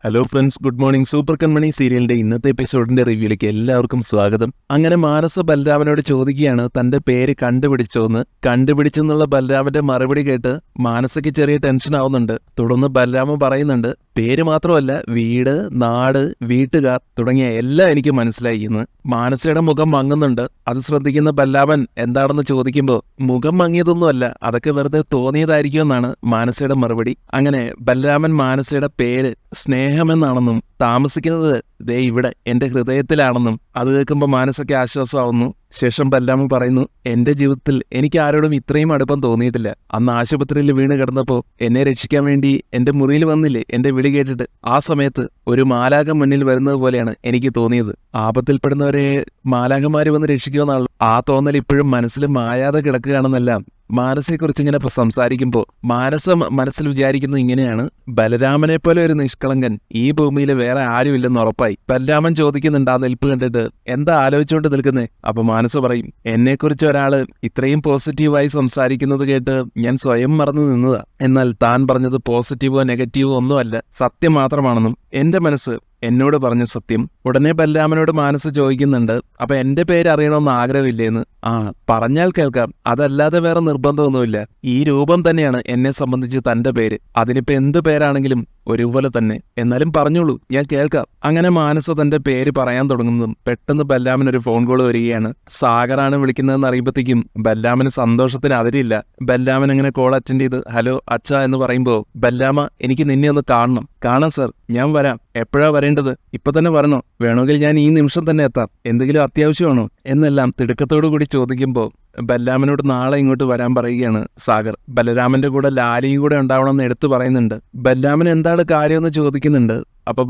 Hello friends, good morning. Super Kanmani സീരിയലിന്റെ ഇന്നത്തെ എപ്പിസോഡിന്റെ റിവ്യൂയിലേക്ക് എല്ലാവർക്കും സ്വാഗതം. അങ്ങനെ മാനസ ബലരാമനോട് ചോദിക്കുകയാണ് തന്റെ പേര് കണ്ടുപിടിച്ചോന്ന്. കണ്ടുപിടിച്ചെന്നുള്ള ബലരാമന്റെ മറുപടി കേട്ട് മാനസയ്ക്ക് ചെറിയ ടെൻഷൻ ആവുന്നുണ്ട്. തുടർന്ന് ബലരാമൻ പറയുന്നുണ്ട്, പേര് മാത്രമല്ല വീട്, നാട്, വീട്ടുകാർ തുടങ്ങിയ എല്ലാം എനിക്ക് മനസ്സിലായി എന്ന്. മാനസയുടെ മുഖം മങ്ങുന്നുണ്ട്. അത് ശ്രദ്ധിക്കുന്ന ബലരാമൻ എന്താണെന്ന് ചോദിക്കുമ്പോൾ മുഖം മങ്ങിയതൊന്നുമല്ല, അതൊക്കെ വെറുതെ തോന്നിയതായിരിക്കുമെന്നാണ് മാനസയുടെ മറുപടി. അങ്ങനെ ബലരാമൻ മാനസയുടെ പേര് സ്നേഹമെന്നാണെന്നും താമസിക്കുന്നത് ദേ ഇവിടെ എന്റെ ഹൃദയത്തിലാണെന്നും അത് കേൾക്കുമ്പോൾ മാനസയ്ക്ക് ആശ്വാസമാവുന്നു. ശേഷം ബലരാമൻ പറയുന്നു, എന്റെ ജീവിതത്തിൽ എനിക്ക് ആരോടും ഇത്രയും അടുപ്പം തോന്നിയിട്ടില്ല. അന്ന് ആശുപത്രിയിൽ വീണ് കിടന്നപ്പോ എന്നെ രക്ഷിക്കാൻ വേണ്ടി എന്റെ മുറിയിൽ വന്നില്ലേ എന്റെ വിളി കേട്ടിട്ട്, ആ സമയത്ത് ഒരു മാലാഖ മുന്നിൽ വരുന്നത് പോലെയാണ് എനിക്ക് തോന്നിയത്. ആപത്തിൽപ്പെടുന്നവരെ മാലാഖമാര് വന്ന് രക്ഷിക്കുമെന്നുള്ള ആ തോന്നൽ ഇപ്പോഴും മനസ്സിൽ മായാതെ കിടക്കുകയാണെന്നെല്ലാം മാനസയെക്കുറിച്ച് ഇങ്ങനെ സംസാരിക്കുമ്പോൾ മനസ്സിൽ വിചാരിക്കുന്നത് ഇങ്ങനെയാണ്, ബലരാമനെ പോലെ ഒരു നിഷ്കളങ്കൻ ഈ ഭൂമിയിൽ വേറെ ആരുമില്ലെന്ന് ഉറപ്പായി. ബലരാമൻ ചോദിക്കുന്നുണ്ട് ആ നിൽപ്പ് കണ്ടിട്ട്, എന്താ ആലോചിച്ചുകൊണ്ട് നിൽക്കുന്നേ? അപ്പൊ മാനസ പറയും, എന്നെക്കുറിച്ച് ഒരാള് ഇത്രയും പോസിറ്റീവായി സംസാരിക്കുന്നത് കേട്ട് ഞാൻ സ്വയം മറന്നു നിന്നതാ. എന്നാൽ താൻ പറഞ്ഞത് പോസിറ്റീവോ നെഗറ്റീവോ ഒന്നുമല്ല, സത്യം മാത്രമാണെന്നും എന്റെ മനസ്സ് എന്നോട് പറഞ്ഞ സത്യം. ഉടനെ ബലരാമനോട് മാനസ ചോദിക്കുന്നുണ്ട്, അപ്പൊ എന്റെ പേര് അറിയണമെന്ന് ആഗ്രഹമില്ലേന്ന്? ആ, പറഞ്ഞാൽ കേൾക്കാം, അതല്ലാതെ വേറെ നിർബന്ധമൊന്നുമില്ല. ഈ രൂപം തന്നെയാണ് എന്നെ സംബന്ധിച്ച് തന്റെ പേര്. അതിനിപ്പോ എന്ത് പേരാണെങ്കിലും ഒരുപോലെ തന്നെ. എന്നാലും പറഞ്ഞോളൂ, ഞാൻ കേൾക്കാം. അങ്ങനെ മാനസ തന്റെ പേര് പറയാൻ തുടങ്ങുന്നതും പെട്ടെന്ന് ബലരാമന് ഒരു ഫോൺ കോൾ വരികയാണ്. സാഗറാണ് വിളിക്കുന്നതെന്ന് അറിയുമ്പോഴത്തേക്കും ബലരാമന് സന്തോഷത്തിന് അതിരില്ല. ബലരാമൻ അങ്ങനെ കോൾ അറ്റൻഡ് ചെയ്ത് ഹലോ അച്ഛ എന്ന് പറയുമ്പോ, ബലരാമ എനിക്ക് നിന്നെ ഒന്ന് കാണണം. കാണാം സർ, ഞാൻ വരാം. എപ്പോഴാ വരേണ്ടത്? ഇപ്പൊ തന്നെ വരണോ? വേണമെങ്കിൽ ഞാൻ ഈ നിമിഷം തന്നെ എത്താം. എന്തെങ്കിലും അത്യാവശ്യമാണോ എന്നെല്ലാം തിടുക്കത്തോടു കൂടി ചോദിക്കുമ്പോൾ ബലരാമനോട് നാളെ ഇങ്ങോട്ട് വരാൻ പറയുകയാണ് സാഗർ. ബലരാമന്റെ കൂടെ ലാലിയും കൂടെ ഉണ്ടാവണമെന്ന് എടുത്തു പറയുന്നുണ്ട്. ബലരാമൻ എന്താണ് കാര്യമെന്ന് ചോദിക്കുന്നുണ്ട്. അപ്പൊ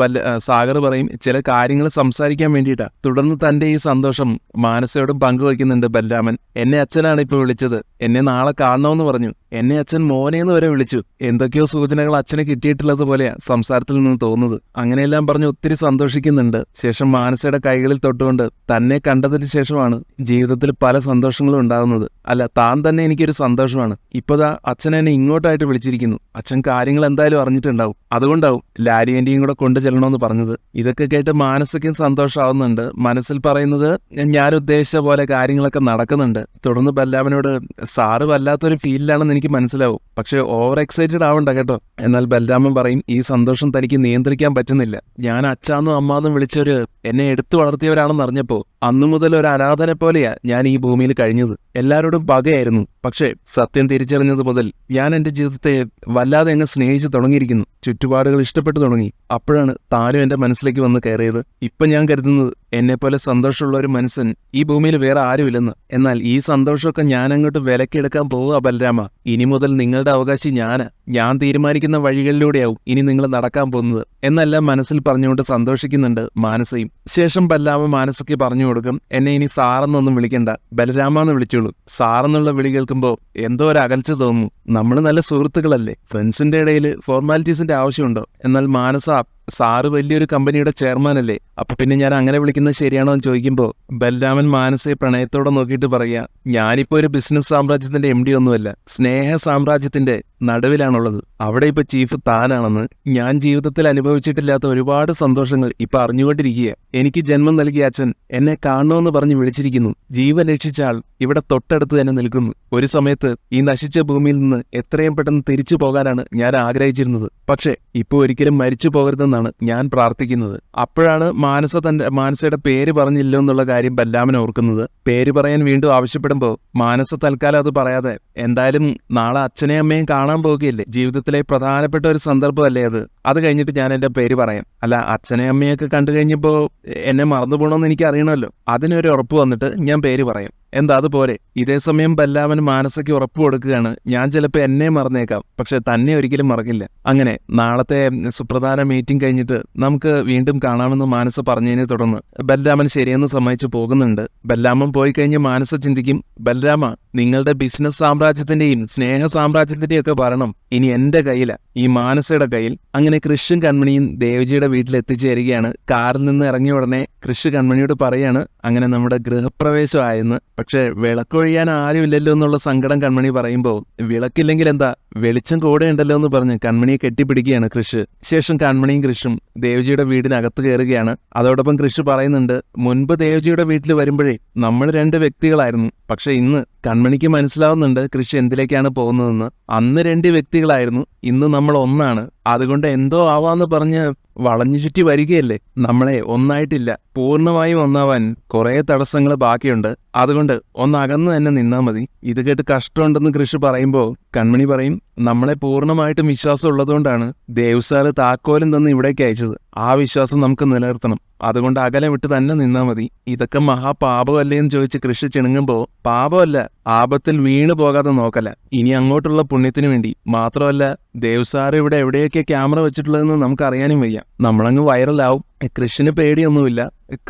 സാഗർ പറയും, ചില കാര്യങ്ങൾ സംസാരിക്കാൻ വേണ്ടിയിട്ടാ. തുടർന്ന് തന്റെ ഈ സന്തോഷം മാനസയോടും പങ്കുവയ്ക്കുന്നുണ്ട് ബലരാമൻ. എന്നെ അച്ഛനാണ് ഇപ്പൊ വിളിച്ചത്, എന്നെ നാളെ കാണണമെന്ന് പറഞ്ഞു. എന്നെ അച്ഛൻ മോനേന്ന് വരെ വിളിച്ചു. എന്തൊക്കെയോ സൂചനകൾ അച്ഛന് കിട്ടിയിട്ടുള്ളത് പോലെയാ സംസാരത്തിൽ നിന്ന് തോന്നുന്നത്. അങ്ങനെയെല്ലാം പറഞ്ഞ് ഒത്തിരി സന്തോഷിക്കുന്നുണ്ട്. ശേഷം മാനസയുടെ കൈകളിൽ തൊട്ടുകൊണ്ട്, തന്നെ കണ്ടതിന് ശേഷമാണ് ജീവിതത്തിൽ പല സന്തോഷങ്ങളും ഉണ്ടാകുന്നത്. അല്ല, താൻ തന്നെ എനിക്കൊരു സന്തോഷമാണ്. ഇപ്പതാ അച്ഛൻ എന്നെ ഇങ്ങോട്ടായിട്ട് വിളിച്ചിരിക്കുന്നു. അച്ഛൻ കാര്യങ്ങൾ എന്തായാലും അറിഞ്ഞിട്ടുണ്ടാവും. അതുകൊണ്ടാവും ലാരി ആന്റിയും കൂടെ കൊണ്ടു ചെല്ലണമെന്ന് പറഞ്ഞത്. ഇതൊക്കെ കേട്ട് മാനസയ്ക്കും സന്തോഷമാവുന്നുണ്ട്. മനസ്സിൽ പറയുന്നത്, ഞാൻ ഉദ്ദേശിച്ച പോലെ കാര്യങ്ങളൊക്കെ നടക്കുന്നുണ്ട്. തുടർന്ന് ബലരാമനോട്, സാറ് വല്ലാത്തൊരു ഫീലിലാണെന്ന് എനിക്ക് മനസ്സിലാവും, പക്ഷെ ഓവർ എക്സൈറ്റഡ് ആവണ്ട കേട്ടോ. എന്നാൽ ബലരാമൻ പറയും, ഈ സന്തോഷം തനിക്ക് നിയന്ത്രിക്കാൻ പറ്റുന്നില്ല. ഞാൻ അച്ഛാന്നും അമ്മാന്നും വിളിച്ചവര് എന്നെ എടുത്തു വളർത്തിയവരാണെന്ന് അറിഞ്ഞപ്പോ അന്നു മുതൽ ഒരു അനാഥനെ പോലെയാ ഞാൻ ഈ ഭൂമിയിൽ കഴിഞ്ഞത്. എല്ലാവരോടും പകയായിരുന്നു. പക്ഷേ സത്യം തിരിച്ചറിഞ്ഞത് മുതൽ ഞാൻ എന്റെ ജീവിതത്തെ വല്ലാതെ അങ്ങ് സ്നേഹിച്ചു തുടങ്ങിയിരിക്കുന്നു. ചുറ്റുപാടുകൾ ഇഷ്ടപ്പെട്ടു തുടങ്ങി. അപ്പോഴാണ് താനും എന്റെ മനസ്സിലേക്ക് വന്ന് കയറിയത്. ഇപ്പൊ ഞാൻ കരുതുന്നത് എന്നെപ്പോലെ സന്തോഷമുള്ള ഒരു മനുഷ്യൻ ഈ ഭൂമിയിൽ വേറെ ആരുമില്ലെന്ന്. എന്നാൽ ഈ സന്തോഷമൊക്കെ ഞാൻ അങ്ങോട്ട് വിലക്കെടുക്കാൻ പോവുക ബലരാമ. ഇനി മുതൽ നിങ്ങളുടെ അവകാശി ഞാനാ. ഞാൻ തീരുമാനിക്കുന്ന വഴികളിലൂടെയാവും ഇനി നിങ്ങൾ നടക്കാൻ പോകുന്നത് എന്നെല്ലാം മനസ്സിൽ പറഞ്ഞുകൊണ്ട് സന്തോഷിക്കുന്നുണ്ട് മാനസയും. ശേഷം ബലരാമൻ മാനസയ്ക്ക് പറഞ്ഞു കൊടുക്കും, എന്നെ ഇനി സാറെന്നൊന്നും വിളിക്കണ്ട, ബലരാമെന്ന് വിളിച്ചോളൂ. സാറെന്നുള്ള വിളി കേൾക്കുമ്പോൾ എന്തോ ഒരു അകൽച്ച തോന്നുന്നു. നമ്മൾ നല്ല സുഹൃത്തുക്കളല്ലേ, ഫ്രണ്ട്സിന്റെ ഇടയിൽ ഫോർമാലിറ്റീസിന്റെ ആവശ്യമുണ്ടോ? എന്നാൽ മാനസ, സാറ് വലിയൊരു കമ്പനിയുടെ ചെയർമാൻ അല്ലേ, അപ്പൊ പിന്നെ ഞാൻ അങ്ങനെ വിളിക്കുന്നത് ശരിയാണോ എന്ന് ചോദിക്കുമ്പോൾ ബലരാമൻ മാനസയെ പ്രണയത്തോടെ നോക്കിയിട്ട് പറയാ, ഞാനിപ്പോ ഒരു ബിസിനസ് സാമ്രാജ്യത്തിന്റെ MD ഒന്നുമല്ല, സ്നേഹ സാമ്രാജ്യത്തിന്റെ നടുവിലാണുള്ളത്. അവിടെ ഇപ്പൊ ചീഫ് താനാണെന്ന്. ഞാൻ ജീവിതത്തിൽ അനുഭവിച്ചിട്ടില്ലാത്ത ഒരുപാട് സന്തോഷങ്ങൾ ഇപ്പൊ അറിഞ്ഞുകൊണ്ടിരിക്കുക. എനിക്ക് ജന്മം നൽകിയ അച്ഛൻ എന്നെ കാണണമെന്ന് പറഞ്ഞ് വിളിച്ചിരിക്കുന്നു. ജീവൻ രക്ഷിച്ച ആൾ ഇവിടെ തൊട്ടടുത്ത് തന്നെ നിൽക്കുന്നു. ഒരു സമയത്ത് ഈ നശിച്ച ഭൂമിയിൽ നിന്ന് എത്രയും പെട്ടെന്ന് തിരിച്ചു പോകാനാണ് ഞാൻ ആഗ്രഹിച്ചിരുന്നത്. പക്ഷേ ഇപ്പൊ ഒരിക്കലും മരിച്ചു പോകരുതെന്നാണ് ഞാൻ പ്രാർത്ഥിക്കുന്നത്. അപ്പോഴാണ് മാനസയുടെ പേര് പറഞ്ഞില്ലോ എന്നുള്ള കാര്യം ബലരാമൻ ഓർക്കുന്നത്. പേര് പറയാൻ വീണ്ടും ആവശ്യപ്പെടുമ്പോൾ മാനസ തൽക്കാലം അത് പറയാതെ, എന്തായാലും നാളെ അച്ഛനെയും അമ്മയും കാണാൻ പോകുകയല്ലേ, ജീവിതത്തിലെ പ്രധാനപ്പെട്ട ഒരു സന്ദർഭമല്ലേ അത് കഴിഞ്ഞിട്ട് ഞാൻ എന്റെ പേര് പറയാം. അല്ല, അച്ഛനെയും അമ്മയൊക്കെ കണ്ടു കഴിഞ്ഞപ്പോ എന്നെ മറന്നു പോകണമെന്ന് എനിക്ക് അറിയണമല്ലോ. അതിനൊരു ഉറപ്പ് വന്നിട്ട് ഞാൻ പേര് പറയാം. എന്താ അതുപോലെ? ഇതേ സമയം ബലരാമൻ മാനസയ്ക്ക് ഉറപ്പ് കൊടുക്കുകയാണ്, ഞാൻ ചിലപ്പോൾ എന്നെ മറന്നേക്കാം, പക്ഷെ തന്നെ ഒരിക്കലും മറക്കില്ല. അങ്ങനെ നാളത്തെ സുപ്രധാന മീറ്റിംഗ് കഴിഞ്ഞിട്ട് നമുക്ക് വീണ്ടും കാണാമെന്ന് മാനസ പറഞ്ഞതിനെ തുടർന്ന് ബലരാമൻ ശരിയെന്ന് സമ്മതിച്ചു പോകുന്നുണ്ട്. ബലരാമൻ പോയി കഴിഞ്ഞ് മാനസ ചിന്തിക്കും, ബലരാമ, നിങ്ങളുടെ ബിസിനസ് സാമ്രാജ്യത്തിന്റെയും സ്നേഹ സാമ്രാജ്യത്തിന്റെയും ഒക്കെ ഭരണം ഇനി എന്റെ കയ്യിലാ, ഈ മാനസയുടെ കയ്യിൽ. അങ്ങനെ കൃഷും കൺമണിയും ദേവജിയുടെ വീട്ടിൽ എത്തിച്ചേരുകയാണ്. കാറിൽ നിന്ന് ഇറങ്ങിയ ഉടനെ കൃഷ് കൺമണിയോട് പറയാണ്, അങ്ങനെ നമ്മുടെ ഗൃഹപ്രവേശം ആയെന്ന്. പക്ഷെ വിളക്കൊഴിയാൻ ആരുമില്ലല്ലോ എന്നുള്ള സങ്കടം കൺമണി പറയുമ്പോൾ വിളക്കില്ലെങ്കിൽ എന്താ, വെളിച്ചം കൂടെ ഉണ്ടല്ലോ എന്ന് പറഞ്ഞ് കൺമണിയെ കെട്ടിപ്പിടിക്കുകയാണ് കൃഷ്. ശേഷം കൺമണിയും കൃഷും ദേവജിയുടെ വീടിനകത്ത് കയറുകയാണ്. അതോടൊപ്പം കൃഷ് പറയുന്നുണ്ട്, മുൻപ് ദേവജിയുടെ വീട്ടിൽ വരുമ്പോഴേ നമ്മൾ 2 വ്യക്തികളായിരുന്നു. പക്ഷെ ഇന്ന് കൺമണിക്ക് മനസ്സിലാവുന്നുണ്ട് കൃഷി എന്തിലേക്കാണ് പോകുന്നതെന്ന്. അന്ന് 2 വ്യക്തികളായിരുന്നു, ഇന്ന് നമ്മൾ ഒന്നാണ്. അതുകൊണ്ട് എന്തോ ആവാന്ന് പറഞ്ഞ് വളഞ്ഞു ചുറ്റി വരികയല്ലേ, നമ്മളെ ഒന്നായിട്ടില്ല. പൂർണ്ണമായും ഒന്നാവാൻ കുറെ തടസ്സങ്ങൾ ബാക്കിയുണ്ട്. അതുകൊണ്ട് ഒന്നകന്ന് തന്നെ നിന്നാ മതി. ഇത് കേട്ട് കഷ്ടമുണ്ടെന്ന് കൃഷി പറയുമ്പോൾ കൺമണി പറയും, നമ്മളെ പൂർണ്ണമായിട്ടും വിശ്വാസം ഉള്ളതുകൊണ്ടാണ് ദേവ് സാറ് താക്കോലും തന്ന് ഇവിടേക്ക് അയച്ചത്. ആ വിശ്വാസം നമുക്ക് നിലനിർത്തണം. അതുകൊണ്ട് അകലെ വിട്ട് തന്നെ നിന്നാ മതി. ഇതൊക്കെ മഹാപാപമല്ലേ എന്ന് ചോദിച്ച് കൃഷി ചിണുങ്ങുമ്പോൾ, പാപമല്ല, ആപത്തിൽ വീണു പോകാതെ നോക്കല, ഇനി അങ്ങോട്ടുള്ള പുണ്യത്തിനു വേണ്ടി. മാത്രമല്ല ദേവ് സാറ് ഇവിടെ എവിടെയൊക്കെ ക്യാമറ വെച്ചിട്ടുള്ളതെന്ന് നമുക്ക് അറിയാനും വയ്യ. നമ്മളങ്ങ് വൈറലാവും. കൃഷിന് പേടിയൊന്നുമില്ല.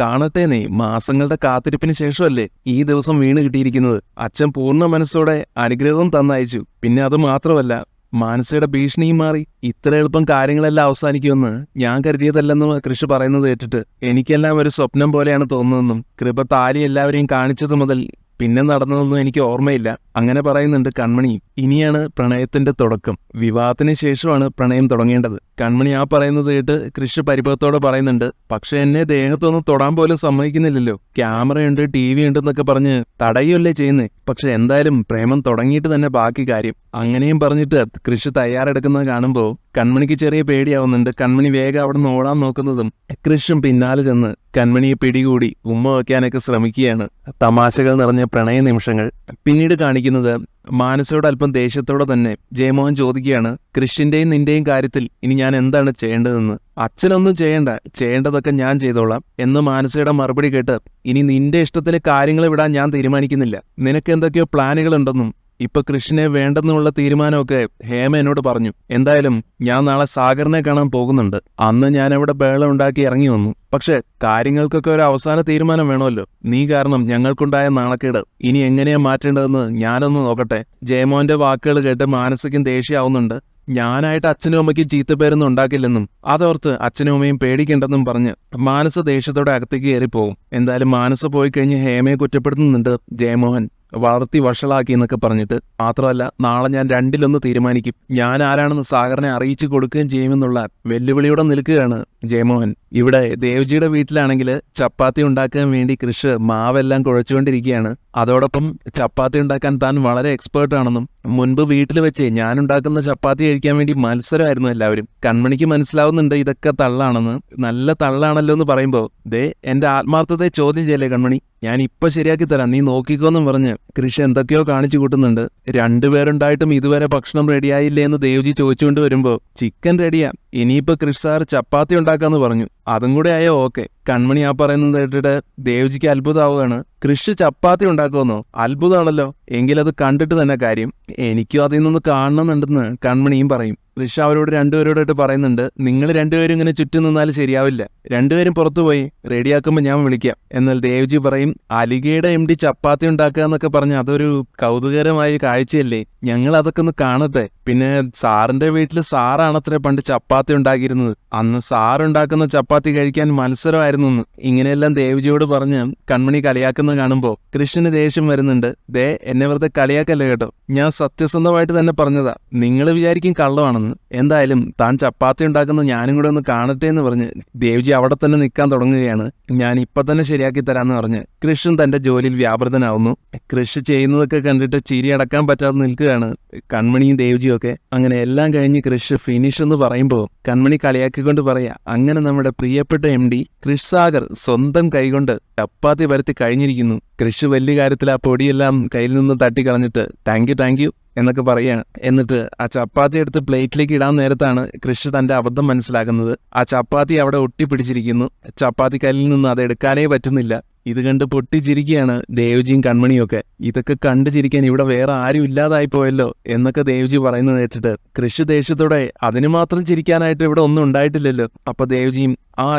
കാണട്ടെ, നീ മാസങ്ങളുടെ കാത്തിരിപ്പിന് ശേഷമല്ലേ ഈ ദിവസം വീണ് കിട്ടിയിരിക്കുന്നത്. അച്ഛൻ പൂർണ്ണ മനസ്സോടെ അനുഗ്രഹവും തന്നയച്ചു. പിന്നെ അത് മാത്രമല്ല, മാനസയുടെ ഭീഷണിയും മാറി. ഇത്ര എളുപ്പം കാര്യങ്ങളെല്ലാം അവസാനിക്കുമെന്ന് ഞാൻ കരുതിയതല്ലെന്ന് കൃഷി പറയുന്നത് കേട്ടിട്ട് എനിക്കെല്ലാം ഒരു സ്വപ്നം പോലെയാണ് തോന്നുന്നതെന്നും കൃപ താലി എല്ലാവരെയും കാണിച്ചത് മുതൽ പിന്നെ നടന്നതൊന്നും എനിക്ക് ഓർമ്മയില്ല. അങ്ങനെ പറയുന്നുണ്ട് കൺമണി. ഇനിയാണ് പ്രണയത്തിന്റെ തുടക്കം. വിവാഹത്തിന് ശേഷമാണ് പ്രണയം തുടങ്ങേണ്ടത്. കൺമണി ആ പറയുന്നത് കേട്ട് കൃഷി പരിഭവത്തോടെ പറയുന്നുണ്ട്, പക്ഷെ എന്നെ ദേഹത്തൊന്നും തൊടാൻ പോലും സമ്മതിക്കുന്നില്ലല്ലോ. ക്യാമറയുണ്ട്, TV ഉണ്ടെന്നൊക്കെ പറഞ്ഞ് തടയുമല്ലേ ചെയ്യുന്നേ. പക്ഷെ എന്തായാലും പ്രേമം തുടങ്ങിയിട്ട് തന്നെ ബാക്കി കാര്യം. അങ്ങനെയും പറഞ്ഞിട്ട് കൃഷി തയ്യാറെടുക്കുന്നത് കാണുമ്പോൾ കൺമണിക്ക് ചെറിയ പേടിയാവുന്നുണ്ട്. കൺമണി വേഗം അവിടെ നിന്ന് ഓടാൻ നോക്കുന്നതും കൃഷും പിന്നാലെ ചെന്ന് കൺമണിയെ പിടികൂടി ഉമ്മ വയ്ക്കാനൊക്കെ ശ്രമിക്കുകയാണ്. തമാശകൾ നിറഞ്ഞ പ്രണയ നിമിഷങ്ങൾ. പിന്നീട് കാണിക്കുന്നത് മാനസയോട് അല്പം ദേഷ്യത്തോടെ തന്നെ ജയമോഹൻ ചോദിക്കുകയാണ്, കൃഷിന്റെയും നിന്റെയും കാര്യത്തിൽ ഇനി ഞാൻ എന്താണ് ചെയ്യേണ്ടതെന്ന്. അച്ഛനൊന്നും ചെയ്യേണ്ടതൊക്കെ ഞാൻ ചെയ്തോളാം എന്ന് മാനസയുടെ മറുപടി കേട്ട്, ഇനി നിന്റെ ഇഷ്ടത്തിന് കാര്യങ്ങൾ വിടാൻ ഞാൻ തീരുമാനിക്കുന്നില്ല. നിനക്ക് എന്തൊക്കെയോ പ്ലാനുകളുണ്ടെന്നും ഇപ്പൊ കൃഷിനെ വേണ്ടെന്നുള്ള തീരുമാനമൊക്കെ ഹേമ എന്നോട് പറഞ്ഞു. എന്തായാലും ഞാൻ നാളെ സാഗറിനെ കാണാൻ പോകുന്നുണ്ട്. അന്ന് ഞാൻ അവിടെ ബഹളം ഉണ്ടാക്കി ഇറങ്ങി വന്നു. പക്ഷെ കാര്യങ്ങൾക്കൊക്കെ ഒരു അവസാന തീരുമാനം വേണമല്ലോ. നീ കാരണം ഞങ്ങൾക്കുണ്ടായ നാണക്കേട് ഇനി എങ്ങനെയാ മാറ്റേണ്ടതെന്ന് ഞാനൊന്ന് നോക്കട്ടെ. ജയമോഹന്റെ വാക്കുകൾ കേട്ട് മാനസികം ദേഷ്യമാവുന്നുണ്ട്. ഞാനായിട്ട് അച്ഛനും അമ്മയ്ക്കും ചീത്തപ്പേരൊന്നും ഉണ്ടാക്കില്ലെന്നും അതോർത്ത് അച്ഛനും അമ്മയും പേടിക്കണ്ടെന്നും പറഞ്ഞ് മാനസ ദേഷ്യത്തോടെ അകത്തേക്ക് കയറിപ്പോകും. എന്തായാലും മാനസ പോയി കഴിഞ്ഞ് ഹേമയെ കുറ്റപ്പെടുത്തുന്നുണ്ട് ജയമോഹൻ, വളർത്തി വഷളാക്കി എന്നൊക്കെ പറഞ്ഞിട്ട്. മാത്രമല്ല, നാളെ ഞാൻ 2-1 തീരുമാനിക്കും. ഞാൻ ആരാണെന്ന് സാഗറിനെ അറിയിച്ചു കൊടുക്കുകയും ചെയ്യുമെന്നുള്ള വെല്ലുവിളിയോടെ നിൽക്കുകയാണ് ജയമോഹൻ. ഇവിടെ ദേവജിയുടെ വീട്ടിലാണെങ്കിൽ ചപ്പാത്തി ഉണ്ടാക്കാൻ വേണ്ടി കൃഷി മാവെല്ലാം കുഴച്ചുകൊണ്ടിരിക്കുകയാണ്. അതോടൊപ്പം ചപ്പാത്തി ഉണ്ടാക്കാൻ താൻ വളരെ എക്സ്പേർട്ട് ആണെന്നും മുൻപ് വീട്ടിൽ വെച്ച് ഞാൻ ഉണ്ടാക്കുന്ന ചപ്പാത്തി കഴിക്കാൻ വേണ്ടി മത്സരമായിരുന്നു എല്ലാവരും. കൺമണിക്ക് മനസ്സിലാവുന്നുണ്ട് ഇതൊക്കെ തള്ളാണെന്ന്. നല്ല തള്ളാണല്ലോ എന്ന് പറയുമ്പോൾ, ദേ എന്റെ ആത്മാർത്ഥതയെ ചോദ്യം ചെയ്യല്ലേ കൺമണി, ഞാൻ ഇപ്പൊ ശരിയാക്കി തരാം, നീ നോക്കിക്കോന്നും പറഞ്ഞ് കൃഷി എന്തൊക്കെയോ കാണിച്ചു കൂട്ടുന്നുണ്ട്. 2 പേരുണ്ടായിട്ടും ഇതുവരെ ഭക്ഷണം റെഡിയായില്ലേ എന്ന് ദേവജി ചോദിച്ചുകൊണ്ട് വരുമ്പോ, ചിക്കൻ റെഡിയാ, ഇനിയിപ്പോ കൃഷി സാർ ചപ്പാത്തി ഉണ്ടാക്കാന്ന് പറഞ്ഞു. അതും കൂടെ ആയോ ഓക്കെ. കൺമണി ആ പറയുന്നത് കേട്ടിട്ട് ദേവജിക്ക് അത്ഭുതമാവുകയാണ്. കൃഷി ചപ്പാത്തി ഉണ്ടാക്കുമെന്നോ? അത്ഭുതമാണല്ലോ. എങ്കിലത് കണ്ടിട്ട് തന്നെ കാര്യം. എനിക്കും അതിൽ നിന്ന് കാണണമെന്നുണ്ടെന്ന് കൺമണിയും പറയും. കൃഷി അവരോട് 2 പേരോടായിട്ട് പറയുന്നുണ്ട്, നിങ്ങൾ 2 പേരും ഇങ്ങനെ ചുറ്റും നിന്നാലും ശരിയാവില്ല. 2 പേരും പുറത്തുപോയി റെഡിയാക്കുമ്പോൾ ഞാൻ വിളിക്കാം. എന്നാൽ ദേവജി പറയും, അലിഗയുടെ MD ചപ്പാത്തി ഉണ്ടാക്കുക എന്നൊക്കെ പറഞ്ഞ് അതൊരു കൗതുകരമായ കാഴ്ചയല്ലേ, ഞങ്ങൾ അതൊക്കെ ഒന്ന് കാണട്ടെ. പിന്നെ സാറിന്റെ വീട്ടിൽ സാറാണത്രേ പണ്ട് ചപ്പാത്തി ഉണ്ടാക്കിയിരുന്നത്. അന്ന് സാറുണ്ടാക്കുന്ന ചപ്പാത്തി കഴിക്കാൻ മത്സരമായിരുന്നു. ഇങ്ങനെയെല്ലാം ദേവജിയോട് പറഞ്ഞ് കൺമണി കളിയാക്കുന്ന കാണുമ്പോൾ കൃഷ്ണന് ദേഷ്യം വരുന്നുണ്ട്. ദേ എന്നെ വെറുതെ കളിയാക്കല്ലേ കേട്ടോ, ഞാൻ സത്യസന്ധമായിട്ട് തന്നെ പറഞ്ഞതാ. നിങ്ങൾ വിചാരിക്കും കള്ളമാണെന്ന്. എന്തായാലും താൻ ചപ്പാത്തി ഉണ്ടാക്കുന്ന ഞാനും കൂടെ ഒന്ന് കാണട്ടെ എന്ന് പറഞ്ഞ് ദേവജി അവിടെ തന്നെ നിൽക്കാൻ തുടങ്ങുകയാണ്. ഞാൻ ഇപ്പൊ തന്നെ ശരിയാക്കി തരാന്ന് പറഞ്ഞ് കൃഷ്ണൻ തന്റെ ജോലിയിൽ വ്യാപൃതനാവുന്നു. കൃഷി ചെയ്യുന്നതൊക്കെ കണ്ടിട്ട് ചിരി അടക്കാൻ പറ്റാതെ നിൽക്കുകയാണ് കൺമണിയും ദേവജിയും ഒക്കെ. അങ്ങനെ എല്ലാം കഴിഞ്ഞ് കൃഷി ഫിനിഷ് എന്ന് പറയുമ്പോൾ കൺമണി കളിയാക്കിക്കൊണ്ട് പറയാ, അങ്ങനെ നമ്മുടെ പ്രിയപ്പെട്ട MD കൃഷ് സാഗർ സ്വന്തം കൈകൊണ്ട് ചപ്പാത്തി പരത്തി കഴിഞ്ഞിരിക്കുന്നു. കൃഷി വലിയ കാര്യത്തിൽ ആ പൊടിയെല്ലാം കയ്യിൽ നിന്ന് തട്ടിക്കളഞ്ഞിട്ട് താങ്ക് യു എന്നൊക്കെ പറയാണ്. എന്നിട്ട് ആ ചപ്പാത്തി എടുത്ത് പ്ലേറ്റിലേക്ക് ഇടാൻ നേരത്താണ് കൃഷി തന്റെ അബദ്ധം മനസ്സിലാക്കുന്നത്. ആ ചപ്പാത്തി അവിടെ ഒട്ടിപ്പിടിച്ചിരിക്കുന്നു. ചപ്പാത്തി കല്ലിൽ നിന്ന് അത് എടുക്കാനേ പറ്റുന്നില്ല. ഇത് കണ്ട് പൊട്ടിച്ചിരിക്കുകയാണ് ദേവജിയും കൺമണിയും ഒക്കെ. ഇതൊക്കെ കണ്ടു ചിരിക്കാൻ ഇവിടെ വേറെ ആരും ഇല്ലാതായി പോയല്ലോ എന്നൊക്കെ ദേവജി പറയുന്നത് കേട്ടിട്ട് കൃഷി ദേഷ്യത്തോടെ, അതിന് മാത്രം ചിരിക്കാനായിട്ട് ഇവിടെ ഒന്നും ഉണ്ടായിട്ടില്ലല്ലോ. അപ്പൊ ദേവജിയും,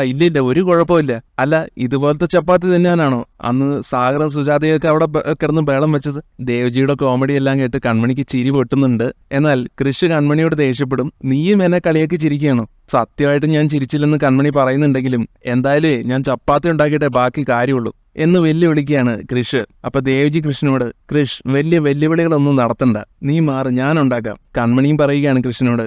ഇല്ലില്ല, ഒരു കുഴപ്പമില്ല. അല്ല, ഇതുപോലത്തെ ചപ്പാത്തി തന്നെയാണോ അന്ന് സാഗറും സുജാതയൊക്കെ അവിടെ കിടന്ന് ബേളം വെച്ചത്? ദേവജിയുടെ കോമഡി എല്ലാം കേട്ട് കൺമണിക്ക് ചിരി പൊട്ടുന്നുണ്ട്. എന്നാൽ കൃഷി കൺമണിയോട് ദേഷ്യപ്പെടും, നീയും എന്നെ കളിയാക്കി ചിരിക്കുകയാണോ? സത്യമായിട്ട് ഞാൻ ചിരിച്ചില്ലെന്ന് കൺമണി പറയുന്നുണ്ടെങ്കിലും എന്തായാലും ഞാൻ ചപ്പാത്തി ഉണ്ടാക്കിയിട്ടേ ബാക്കി കാര്യമുള്ളൂ. എന്ന് വെല്ലുവിളിക്കുകയാണ് കൃഷ്. അപ്പൊ ദേവ്ജി കൃഷ്ണനോട്, കൃഷ് വലിയ വെല്ലുവിളികളൊന്നും നടത്തണ്ട, നീ മാറ്, ഞാൻ ഉണ്ടാക്കാം. കൺമണിയും പറയുകയാണ് കൃഷ്ണനോട്,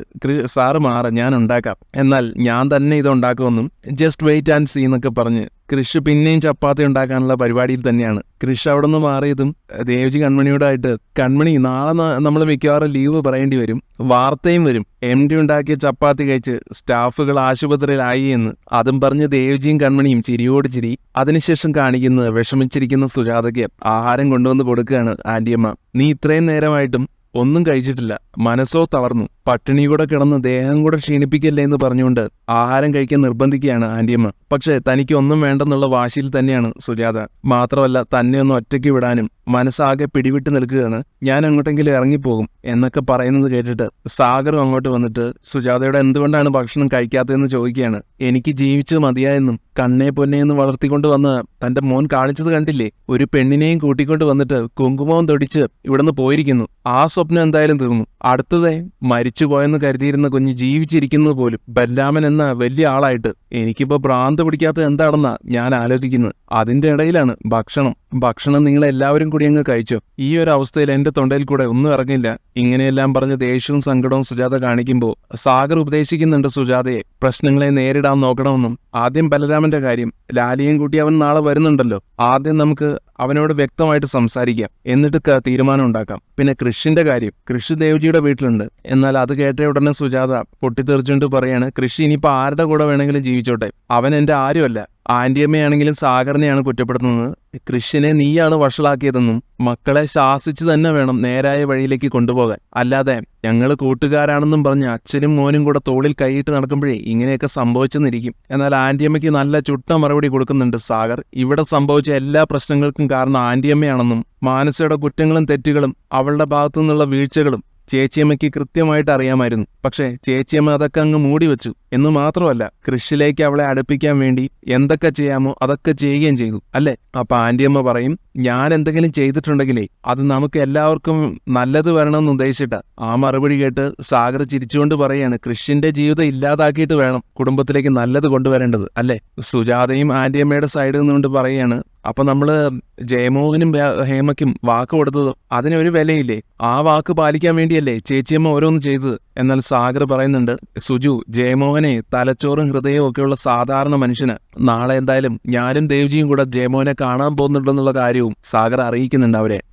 സാറ് മാറ്, ഞാൻ ഉണ്ടാക്കാം, എന്നാൽ ഞാൻ തന്നെ ഇത് ഉണ്ടാക്കുമെന്നും ജസ്റ്റ് വെയിറ്റ് ആൻഡ് സീ എന്നൊക്കെ പറഞ്ഞ് കൃഷ് പിന്നെയും ചപ്പാത്തി ഉണ്ടാക്കാനുള്ള പരിപാടിയിൽ തന്നെയാണ്. കൃഷ് അവിടെ നിന്ന് മാറിയതും ദേവ്ജി കൺമണിയോടായിട്ട്, കൺമണി നാളെ നമ്മൾ മിക്കവാറും ലീവ് പറയേണ്ടി വരും, വാർത്തയും വരും, MD ഉണ്ടാക്കിയ ചപ്പാത്തി കഴിച്ച് സ്റ്റാഫുകൾ ആശുപത്രിയിലായി എന്ന്. അതും പറഞ്ഞ് ദേവ്ജിയും കൺമണിയും ചിരിയോട് ചിരി. അതിനുശേഷം കാണിക്കുന്നത് വിഷമിച്ചിരിക്കുന്ന സുജാതയ്ക്ക് ആഹാരം കൊണ്ടുവന്ന് കൊടുക്കുകയാണ് ആന്റിയമ്മ. നീ ഇത്രയും നേരമായിട്ടും ഒന്നും കഴിച്ചിട്ടില്ല, മനസ്സോ തളർന്നു, പട്ടിണി കൂടെ കിടന്ന് ദേഹം കൂടെ ക്ഷീണിപ്പിക്കല്ലേ എന്ന് പറഞ്ഞുകൊണ്ട് ആഹാരം കഴിക്കാൻ നിർബന്ധിക്കുകയാണ് ആന്റിയമ്മ. പക്ഷേ തനിക്ക് ഒന്നും വേണ്ടെന്നുള്ള വാശിയിൽ തന്നെയാണ് സുജാത. മാത്രമല്ല തന്നെ ഒന്ന് ഒറ്റയ്ക്ക് വിടാനും മനസ്സാകെ പിടിവിട്ട് നിൽക്കുകയാണ്. ഞാൻ അങ്ങോട്ടെങ്കിലും ഇറങ്ങിപ്പോകും എന്നൊക്കെ പറയുന്നത് കേട്ടിട്ട് സാഗറും അങ്ങോട്ട് വന്നിട്ട് സുജാതയോട് എന്തുകൊണ്ടാണ് ഭക്ഷണം കഴിക്കാത്തതെന്ന് ചോദിക്കുകയാണ്. എനിക്ക് ജീവിച്ചത് മതിയായെന്നും കണ്ണേ പൊന്നേന്ന് വളർത്തിക്കൊണ്ട് വന്ന് തന്റെ മോൻ കാണിച്ചത് കണ്ടില്ലേ, ഒരു പെണ്ണിനെയും കൂട്ടിക്കൊണ്ട് വന്നിട്ട് കുങ്കുമവും തൊടിച്ച് ഇവിടുന്ന് പോയിരിക്കുന്നു. ആ സ്വപ്നം എന്തായാലും തീർന്നു. അടുത്തതേ മരിച്ചുപോയെന്ന് കരുതിയിരുന്ന കുഞ്ഞ് ജീവിച്ചിരിക്കുന്നത് പോലും ബലരാമൻ എന്ന വലിയ ആളായിട്ട്. എനിക്കിപ്പോ ഭ്രാന്ത് പിടിക്കാത്തത് എന്താണെന്നാ ഞാൻ ആലോചിക്കുന്നത്. അതിന്റെ ഇടയിലാണ് ഭക്ഷണം നിങ്ങളെല്ലാവരും കൂടി അങ്ങ് കഴിച്ചു. ഈ ഒരു അവസ്ഥയിൽ എന്റെ തൊണ്ടയിൽ കൂടെ ഒന്നും ഇറങ്ങില്ല. ഇങ്ങനെയെല്ലാം പറഞ്ഞ് ദേഷ്യവും സങ്കടവും സുജാത കാണിക്കുമ്പോൾ സാഗർ ഉപദേശിക്കുന്നുണ്ട് സുജാതയെ പ്രശ്നങ്ങളെ നേരിടാൻ നോക്കണമെന്നും. ആദ്യം ബലരാമന്റെ കാര്യം, ലാലിയും കൂട്ടി അവൻ നാളെ വരുന്നുണ്ടല്ലോ, ആദ്യം നമുക്ക് അവനോട് വ്യക്തമായിട്ട് സംസാരിക്കാം, എന്നിട്ട് തീരുമാനം ഉണ്ടാക്കാം. പിന്നെ കൃഷിന്റെ കാര്യം, കൃഷി ദേവ്ജിയുടെ വീട്ടിലുണ്ട്. എന്നാൽ അത് കേട്ട ഉടനെ സുജാത പൊട്ടിത്തെറിച്ചുകൊണ്ട് പറയാണ്, കൃഷി ഇനിയിപ്പോൾ ആരുടെ കൂടെ വേണമെങ്കിലും ജീവിച്ചോട്ടെ, അവൻ എന്റെ ആരുമല്ല. ആന്റിയമ്മയാണെങ്കിലും സാഗറിനെയാണ് കുറ്റപ്പെടുത്തുന്നത്. കൃഷിനെ നീയാണ് വഷളാക്കിയതെന്നും മക്കളെ ശാസിച്ചു തന്നെ വേണം നേരായ വഴിയിലേക്ക് കൊണ്ടുപോകാൻ, അല്ലാതെ ഞങ്ങൾ കൂട്ടുകാരാണെന്നും പറഞ്ഞ് അച്ഛനും മോനും കൂടെ തോളിൽ കൈയിട്ട് നടക്കുമ്പോഴേ ഇങ്ങനെയൊക്കെ സംഭവിച്ചെന്നിരിക്കും. എന്നാൽ ആന്റിയമ്മയ്ക്ക് നല്ല ചുട്ട മറുപടി കൊടുക്കുന്നുണ്ട് സാഗർ. ഇവിടെ സംഭവിച്ച എല്ലാ പ്രശ്നങ്ങൾക്കും കാരണം ആന്റിയമ്മയാണെന്നും മാനസയുടെ കുറ്റങ്ങളും തെറ്റുകളും അവളുടെ ഭാഗത്തു നിന്നുള്ള വീഴ്ചകളും ചേച്ചിയമ്മയ്ക്ക് കൃത്യമായിട്ട് അറിയാമായിരുന്നു. പക്ഷേ ചേച്ചിയമ്മ അതൊക്കെ അങ്ങ് മൂടി വെച്ചു എന്ന് മാത്രമല്ല, കൃഷിയിലേക്ക് അവളെ അടുപ്പിക്കാൻ വേണ്ടി എന്തൊക്കെ ചെയ്യാമോ അതൊക്കെ ചെയ്യുകയും ചെയ്തു, അല്ലേ? അപ്പൊ ആന്റിയമ്മ പറയും, ഞാൻ എന്തെങ്കിലും ചെയ്തിട്ടുണ്ടെങ്കിലേ അത് നമുക്ക് എല്ലാവർക്കും നല്ലത് വരണമെന്ന് ഉദ്ദേശിച്ചിട്ട. ആ മറുപടി കേട്ട് സാഗർ ചിരിച്ചുകൊണ്ട് പറയാണ്, കൃഷിന്റെ ജീവിതം ഇല്ലാതാക്കിയിട്ട് വേണം കുടുംബത്തിലേക്ക് നല്ലത് കൊണ്ടുവരേണ്ടത്, അല്ലേ? സുജാതയും ആന്റിയമ്മയുടെ സൈഡിൽ നിന്നുകൊണ്ട് പറയാണ്, അപ്പൊ നമ്മള് ജയമോഹനും ഹേമയ്ക്കും വാക്ക് കൊടുത്തത് അതിനൊരു വിലയില്ലേ? ആ വാക്ക് പാലിക്കാൻ വേണ്ടിയല്ലേ ചേച്ചിയമ്മ ഓരോന്ന് ചെയ്തത്? എന്നാൽ സാഗർ പറയുന്നുണ്ട്, സുജു, ജയമോഹനെ തലച്ചോറും ഹൃദയവും ഒക്കെയുള്ള സാധാരണ മനുഷ്യന്. നാളെ എന്തായാലും ഞാനും ദേവ്ജിയും കൂടെ ജയമോഹനെ കാണാൻ പോകുന്നുണ്ടെന്നുള്ള കാര്യവും സാഗർ അറിയിക്കുന്നുണ്ട് അവരെ.